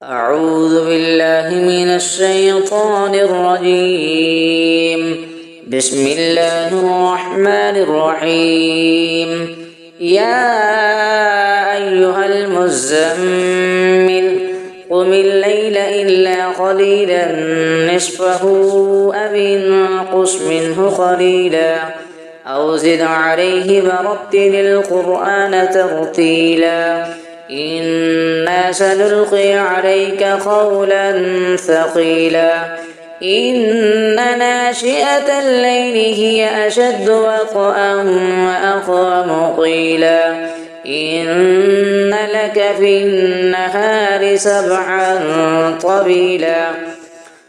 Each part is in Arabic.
أعوذ بالله من الشيطان الرجيم. بسم الله الرحمن الرحيم. يا أيها المزمل قم الليل إلا قليلا نصفه أو انقص منه قليلا أو زد عليه ورتل القرآن ترتيلا إنا سنلقي عليك قولا ثقيلا إن ناشئة الليل هي أشد وطئا وأقوم قيلا إن لك في النهار سبحا طويلا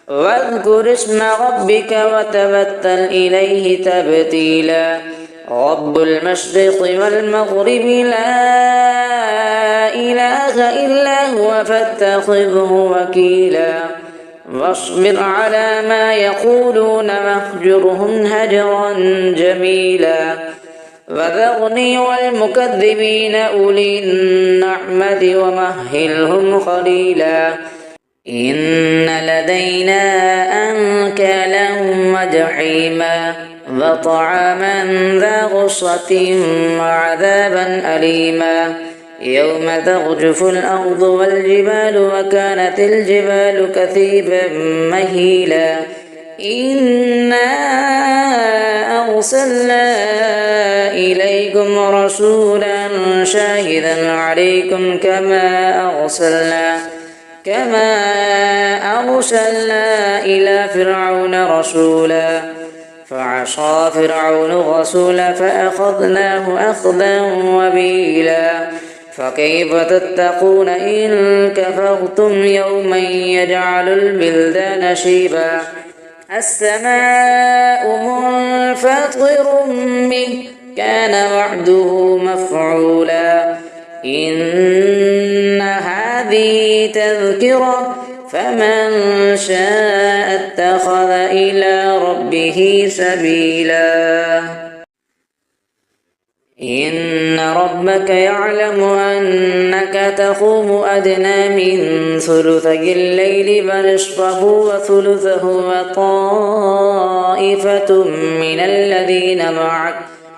واذكر اسم ربك وتبتل إليه تبتيلا رب المشرق والمغرب لا إله إلا هو فاتخذه وكيلا واصبر على ما يقولون واهجرهم هجرا جميلا وذرني والمكذبين أولي النعمة ومهلهم قليلا إن لدينا أنكالا وجحيما وطعاما ذا غصة وعذابا أليما يوم ترجف الأرض والجبال وكانت الجبال كثيبا مهيلا إنا أرسلنا إليكم رسولا شاهدا عليكم كما أرسلنا إلى فرعون رسولا فعصى فرعون الرسول فأخذناه أخذا وبيلا فكيف تتقون إن كفرتم يوما يجعل البلدان شيبا السماء منفطر به كان وعده مفعولا إن هذه تذكرة فمن شاء اتخذ إلى ربه سبيلا إن ربك يعلم أنك تقوم أدنى من ثلثي الليل ونصفه وثلثه وطائفة من الذين معك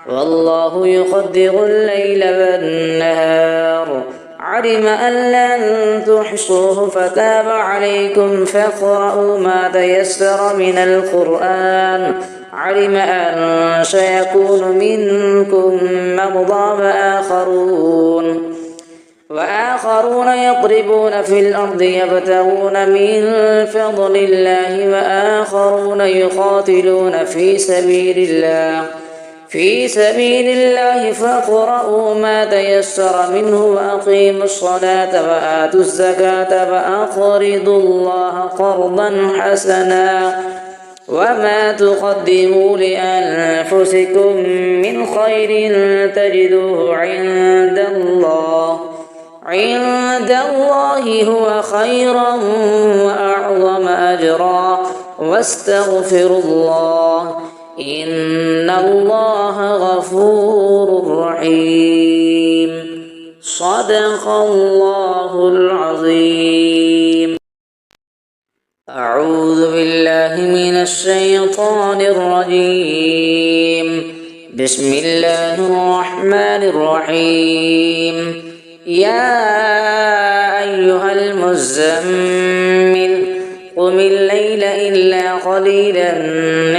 والله يقدر الليل والنهار علم أن لن تحصوه فتاب عليكم فاقرؤوا ما تيسر من القرآن علم أن سيكون منكم مرضى وآخرون يضربون في الأرض يبتغون من فضل الله وآخرون يقاتلون في سبيل الله فاقرؤوا ما تيسر منه وأقيموا الصلاة وآتوا الزكاة وأقرضوا الله قرضا حسنا وما تقدموا لأنفسكم من خير تجدوه عند الله هو خيرا وأعظم أجرا واستغفروا الله إن الله غفور رحيم صدق الله العظيم. أعوذ بالله من الشيطان الرجيم. بسم الله الرحمن الرحيم. يا أيها المزمل قم الليل إلا قليلا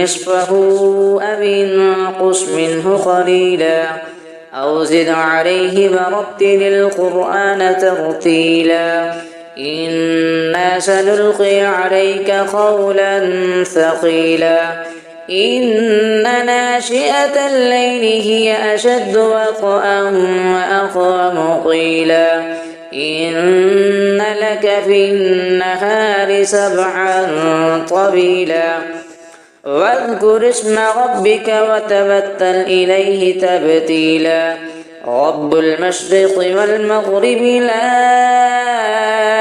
نصفه أو انقص منه قليلا أو زد عليه ورتل القرآن ترتيلا إنا سنلقي عليك قولا ثقيلا إن ناشئة الليل هي أشد وطئا وأقوم قيلا إن لك في النهار سبحا طويلا واذكر اسم ربك وتبتل إليه تبتيلا رب المشرق والمغرب لا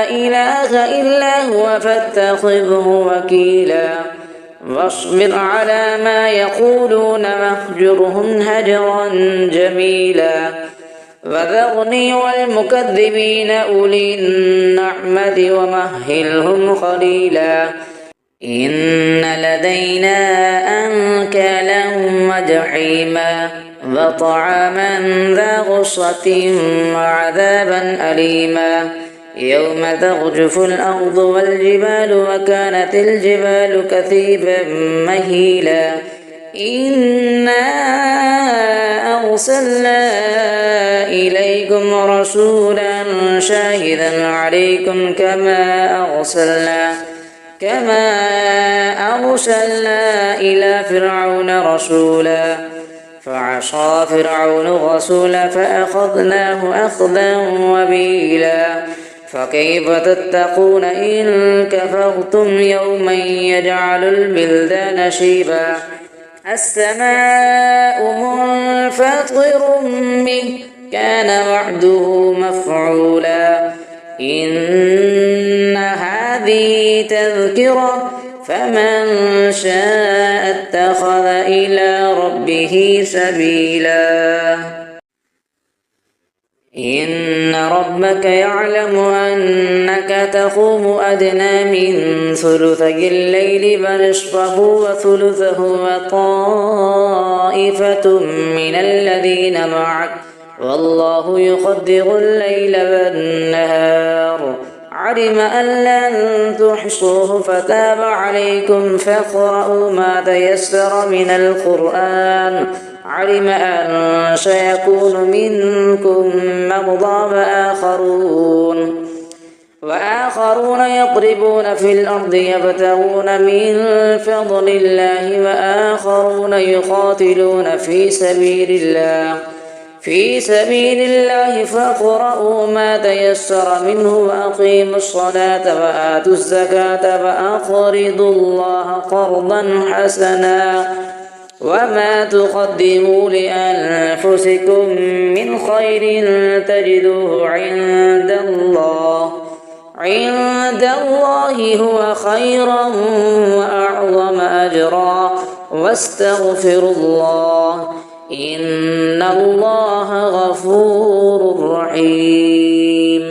إله إلا هو فاتخذه وكيلا واصبر على ما يقولون واهجرهم هجرا جميلا وذرني والمكذبين أولي النعمة ومهلهم قليلا إن لدينا أنكالا وجحيما وطعاما ذا غصة وعذابا أليما يوم ترجف الأرض والجبال وكانت الجبال كثيبا مهيلا إنا أرسلنا إليكم رسولا شاهدا عليكم كما أرسلنا إلى فرعون رسولا فعصى فرعون الرسول فأخذناه أخذا وبيلا فكيف تتقون إن كفرتم يوما يجعل البلدان شيبا السماء منفطر به كان وعده مفعولا إن هذه تذكرة فمن شاء اتخذ إلى ربه سبيلا إن ربك يعلم أنك تقوم أدنى من ثلثي الليل ونصفه وثلثه وطائفة من الذين معك والله يقدر الليل والنهار علم أن لن تحصوه فتاب عليكم فاقرؤوا ما تيسر من القرآن علم أن سيكون منكم مرضى وآخرون يضربون في الأرض يبتغون من فضل الله وآخرون يقاتلون في سبيل الله فاقرؤوا ما تيسر منه وأقيموا الصلاة وآتوا الزكاة وأقرضوا الله قرضا حسنا وما تقدموا لأنفسكم من خير تجدوه عند الله هو خيرا وأعظم أجرا واستغفروا الله إن الله غفور رحيم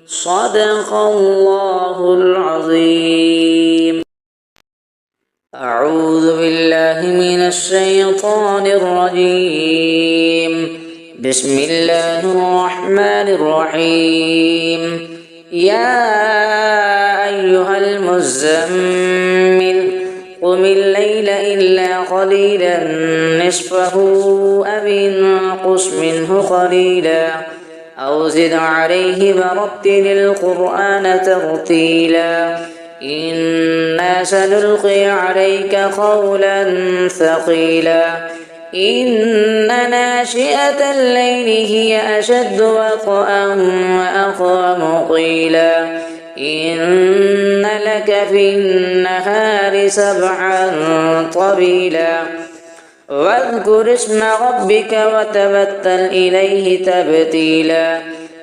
صدق الله العظيم أعوذ بالله من الشيطان الرجيم بسم الله الرحمن الرحيم يا أيها المزمل قم الليل إلا قليلا نصفه أو انقص منه قليلا أو زد عليه ورتل القرآن ترتيلا إنا سنلقي عليك قولا ثقيلا إن ناشئة الليل هي أشد وطئا وأقوم قيلا إن لك في النهار سبحا طويلا واذكر اسم ربك وتبتل إليه تبتيلا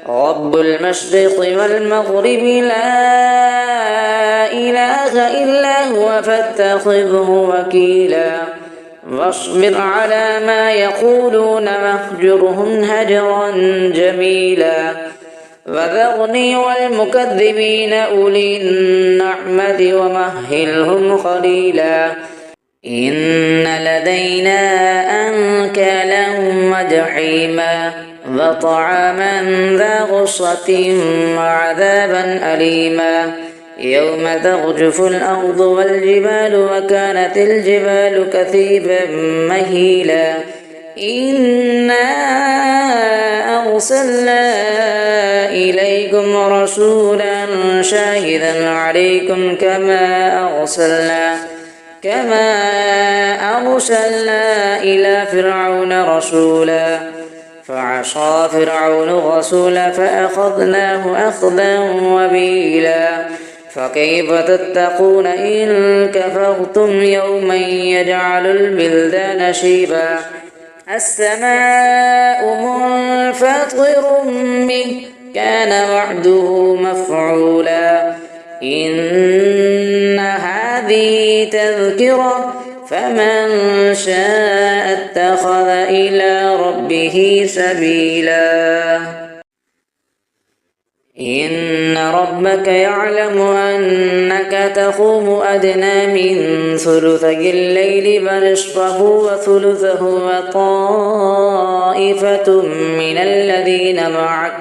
رب المشرق والمغرب لا إله إلا هو فاتخذه وكيلا واصبر على ما يقولون واهجرهم هجرا جميلا وذرني والمكذبين أولي النعمة ومهلهم قليلا إن لدينا أنكالا وجحيما وطعاما ذا غصة وعذابا أليما يوم ترجف الأرض والجبال وكانت الجبال كثيبا مهيلا إنا أرسلنا إليكم رسولا شاهدا عليكم كما أرسلنا إلى فرعون رسولا فعصى فرعون الرسول فأخذناه أخذا وبيلا فكيف تتقون إن كفرتم يوما يجعل البلدان شيبا السماء منفطر به كان وعده مفعولا إن هذه تذكرة فمن شاء اتخذ إلى ربه سبيلا إن ربك يعلم أنك تقوم أدنى من ثلثي الليل فنصفه وثلثه وطائفة من الذين معك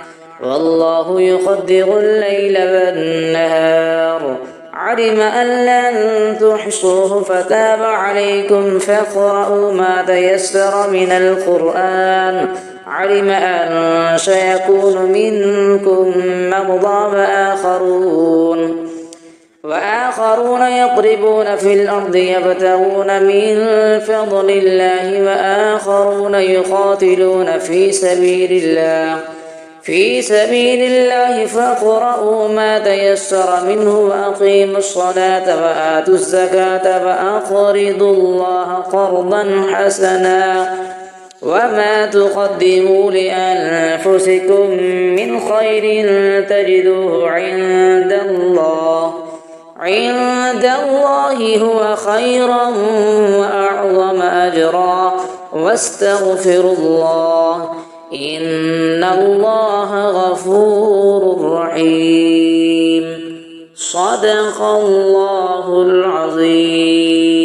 والله يقدر الليل والنهار علم أن لن تحصوه فتاب عليكم فاقرؤوا ما تيسر من القرآن علم أن سيكون منكم مرضى وآخرون يضربون في الأرض يبتغون من فضل الله وآخرون يقاتلون في سبيل الله فاقرؤوا ما تيسر منه وأقيموا الصلاة وآتوا الزكاة وأقرضوا الله قرضا حسنا وما تقدموا لأنفسكم من خير تجدوه عند الله هو خيرا وأعظم أجرا واستغفروا الله إن الله غفور رحيم صدق الله العظيم.